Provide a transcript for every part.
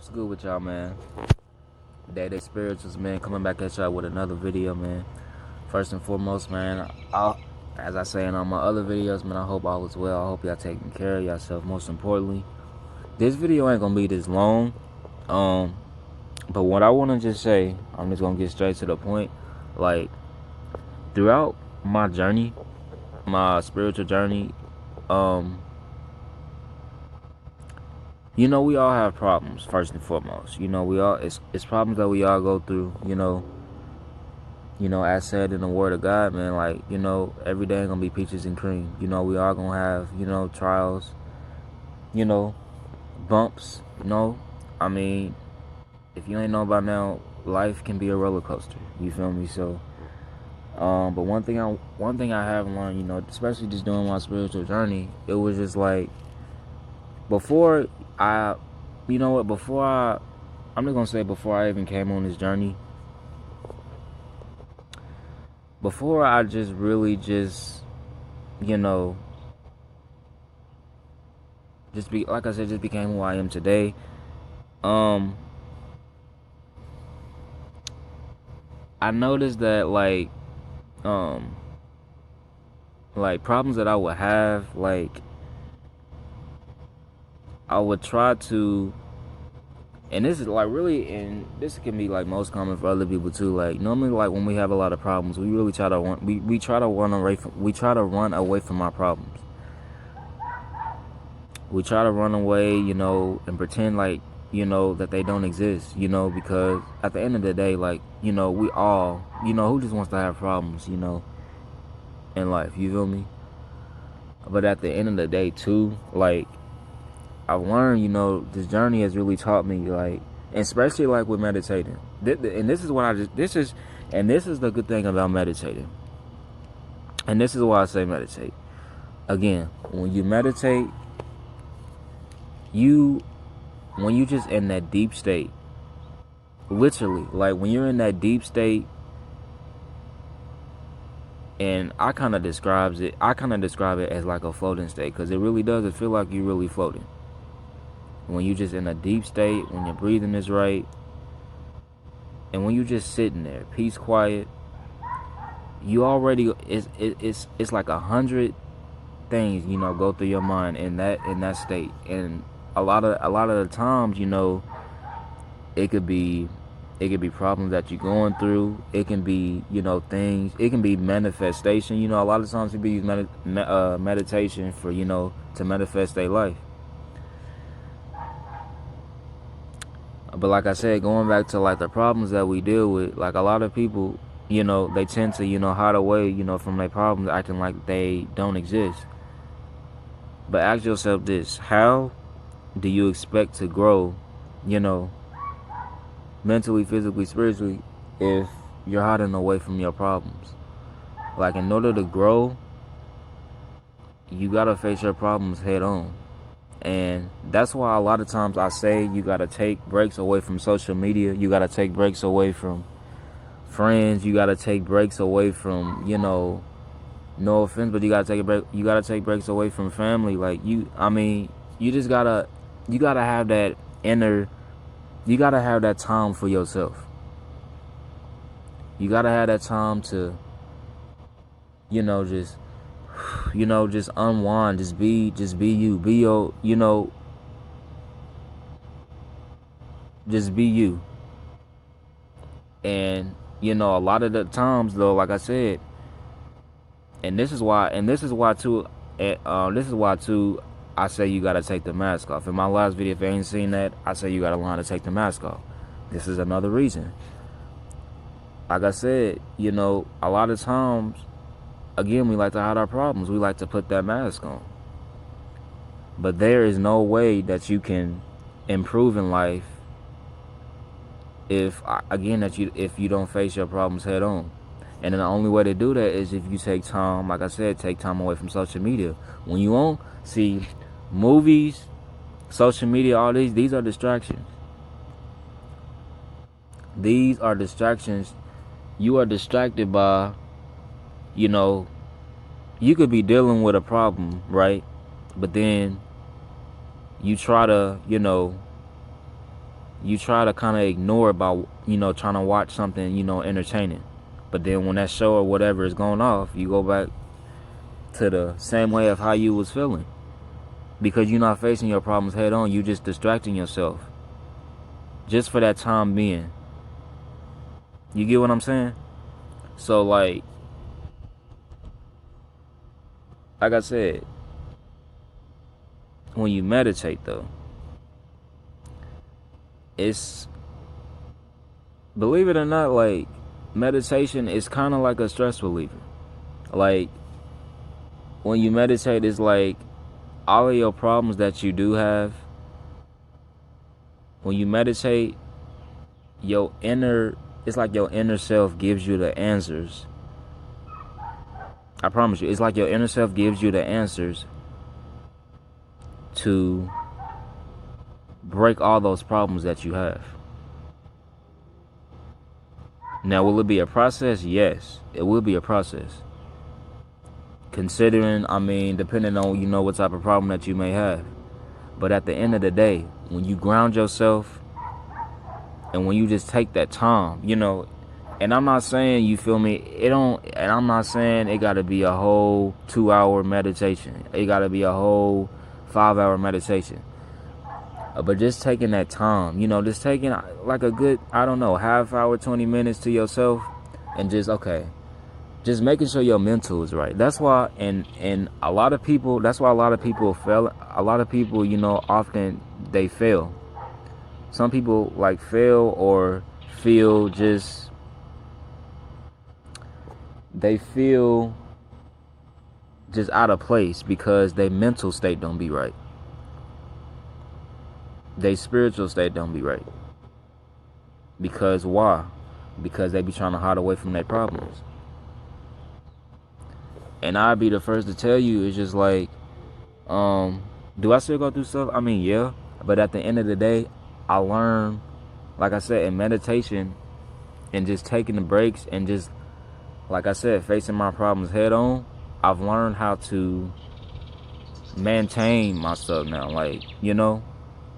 What's good with y'all, man? Day Spirituals, man, coming back at y'all with another video, man. First and foremost, man, as I say in all my other videos, man, I hope all is well. I hope y'all taking care of yourself. Most importantly, this video ain't gonna be this long. But what I want to just say, I'm just gonna get straight to the point. Like, throughout my journey, my spiritual journey, we all have problems, first and foremost. We all, it's problems that we all go through, as said in the word of God, man, like, every day ain't gonna be peaches and cream. We all gonna have, trials, bumps, I mean, if you ain't know by now, life can be a roller coaster. You feel me? So, but one thing I have learned, especially just doing my spiritual journey, it was just like, before I, I'm just gonna say before I even came on this journey, before I just really just like I said, just became who I am today. I noticed that like problems that I would have, like I would try to, and this is like really, and this can be like most common for other people too. Like normally, like when we have a lot of problems, we really try to we try to run away from our problems. We try to run away, and pretend like that they don't exist, because at the end of the day, like we all, who just wants to have problems, in life, you feel me? But at the end of the day too, like I've learned, this journey has really taught me, like, especially like with meditating. And this is the good thing about meditating. And this is why I say meditate. Again, when you meditate, when you just in that deep state, literally, like when you're in that deep state, and I kind of describe it as like a floating state, because it really does. It feel like you're really floating. When you just in a deep state, when your breathing is right, and when you just sitting there, peace, quiet, you already, it's like 100 things, go through your mind in that state. And a lot of the times, it could be problems that you're going through. It can be, things. It can be manifestation. A lot of times people use meditation for, to manifest their life. But like I said, going back to like the problems that we deal with, like a lot of people, they tend to, hide away, from their problems, acting like they don't exist. But ask yourself this: how do you expect to grow, mentally, physically, spiritually, if you're hiding away from your problems? Like, in order to grow, you gotta face your problems head on. And that's why a lot of times I say you gotta take breaks away from social media. You gotta take breaks away from friends. You gotta take breaks away from, no offense, but you gotta take a break. You gotta take breaks away from family. Like you just gotta, have that inner. You gotta have that time for yourself. You gotta have that time to, just unwind, just be you, be your, just be you. And a lot of the times though, like I said, and this is why too, I say you gotta take the mask off. In my last video, if you ain't seen that, I say you gotta learn to take the mask off. This is another reason. Like I said, a lot of times, again, we like to hide our problems. We like to put that mask on. But there is no way that you can improve in life if you don't face your problems head on. And then the only way to do that is if you take time, like I said, take time away from social media. When you won't see movies, social media, all these are distractions. These are distractions. You are distracted by, you could be dealing with a problem, right? But then you try to, you try to kind of ignore it by, trying to watch something, entertaining. But then when that show or whatever is going off, you go back to the same way of how you was feeling. Because you're not facing your problems head on. You just distracting yourself. Just for that time being. You get what I'm saying? So like I said, when you meditate though, it's, believe it or not, like, meditation is kind of like a stress reliever. Like, when you meditate, it's like all of your problems that you do have, when you meditate, it's like your inner self gives you the answers. I promise you, it's like your inner self gives you the answers to break all those problems that you have. Now, will it be a process? Yes, it will be a process. Considering, depending on, what type of problem that you may have. But at the end of the day, when you ground yourself and when you just take that time, and I'm not saying, you feel me, and I'm not saying it got to be a whole 2-hour meditation. It got to be a whole 5-hour meditation. But just taking that time, just taking like a good, half hour, 20 minutes to yourself, and just making sure your mental is right. That's why, and a lot of people, fail. A lot of people, often they fail. Some people like fail or feel they feel just out of place because their mental state don't be right. Their spiritual state don't be right. Because why? Because they be trying to hide away from their problems. And I'd be the first to tell you, it's just like, do I still go through stuff? Yeah. But at the end of the day, I learn, like I said, in meditation and just taking the breaks and just, like I said, facing my problems head on, I've learned how to maintain my stuff now. Like,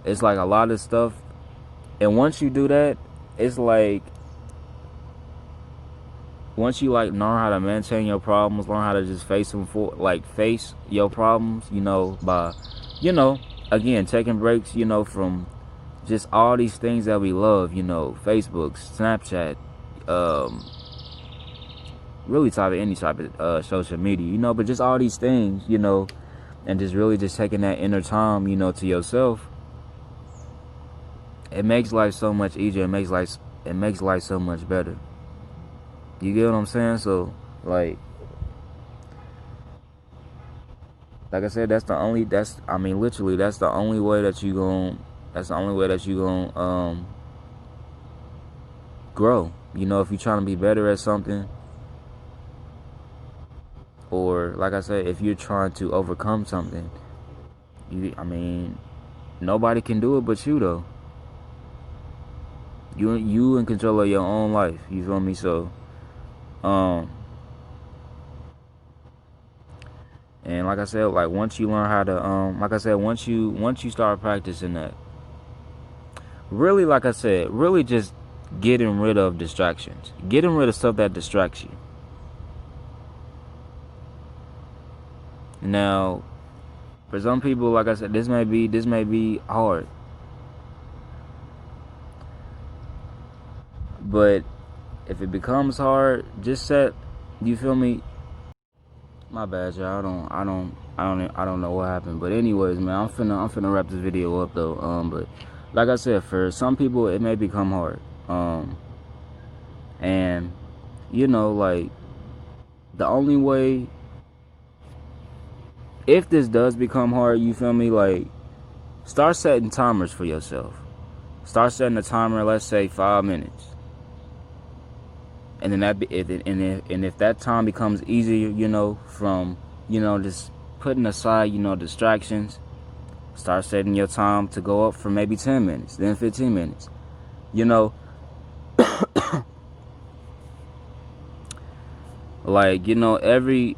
it's like a lot of stuff. And once you do that, it's like, once you learn how to maintain your problems, learn how to just face them face your problems, by, again, taking breaks, from just all these things that we love, Facebook, Snapchat, really any type of social media, but just all these things, and just really just taking that inner time, to yourself. It makes life so much easier. It makes life so much better. You get what I'm saying? So, like I said, literally, that's the only way that you gonna grow. If you're trying to be better at something, or like I said, if you're trying to overcome something, nobody can do it but you though. You in control of your own life. You feel me? So, and like I said, like once you learn how to, once you start practicing that, really, like I said, really just getting rid of distractions, getting rid of stuff that distracts you. Now, for some people, like I said, this may be hard. But if it becomes hard, just you feel me? My bad, y'all. I don't know what happened. But anyways, man, I'm finna wrap this video up though. But like I said, for some people it may become hard. And like the only way, if this does become hard, you feel me? Like, start setting timers for yourself. Start setting a timer, let's say 5 minutes. And then if that time becomes easier, from, just putting aside, distractions, start setting your time to go up for maybe 10 minutes, then 15 minutes. Like, every,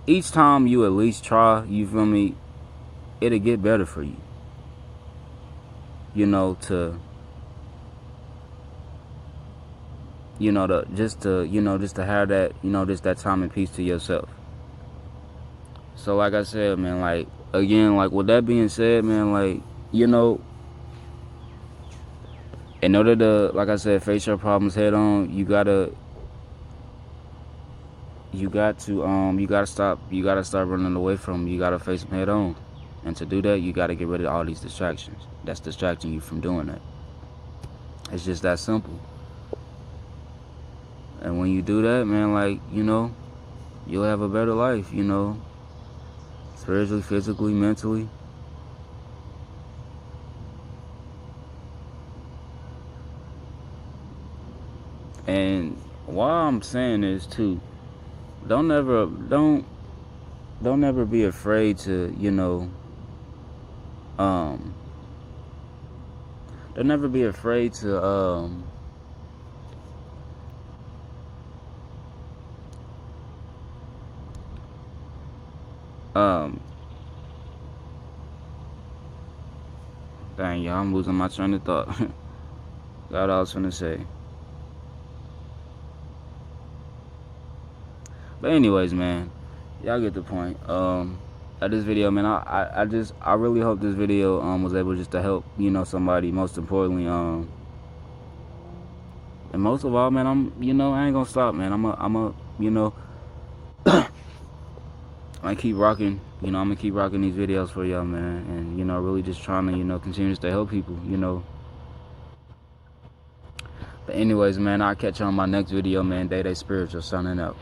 each time you at least try, you feel me, it'll get better for you. you know, to just to have that, just that time and peace to yourself. So like I said, man, like again, like with that being said, man, like, in order to, like I said, face your problems head on, you gotta start running away from them. You gotta face them head on. And to do that, you gotta get rid of all these distractions that's distracting you from doing that. It's just that simple. And when you do that, man, like, you'll have a better life, spiritually, physically, mentally. And while I'm saying this too, don't ever be afraid to, don't ever be afraid to dang, y'all, I'm losing my train of thought. Got what I was finna say. But anyways, man, y'all get the point. At this video, man, I really hope this video was able just to help, somebody. Most importantly, and most of all, man, I ain't gonna stop, man. I keep rocking, I'm gonna keep rocking these videos for y'all, man, and really just trying to, continue to help people, But anyways, man, I'll catch you on my next video, man. Day Spiritual, signing out.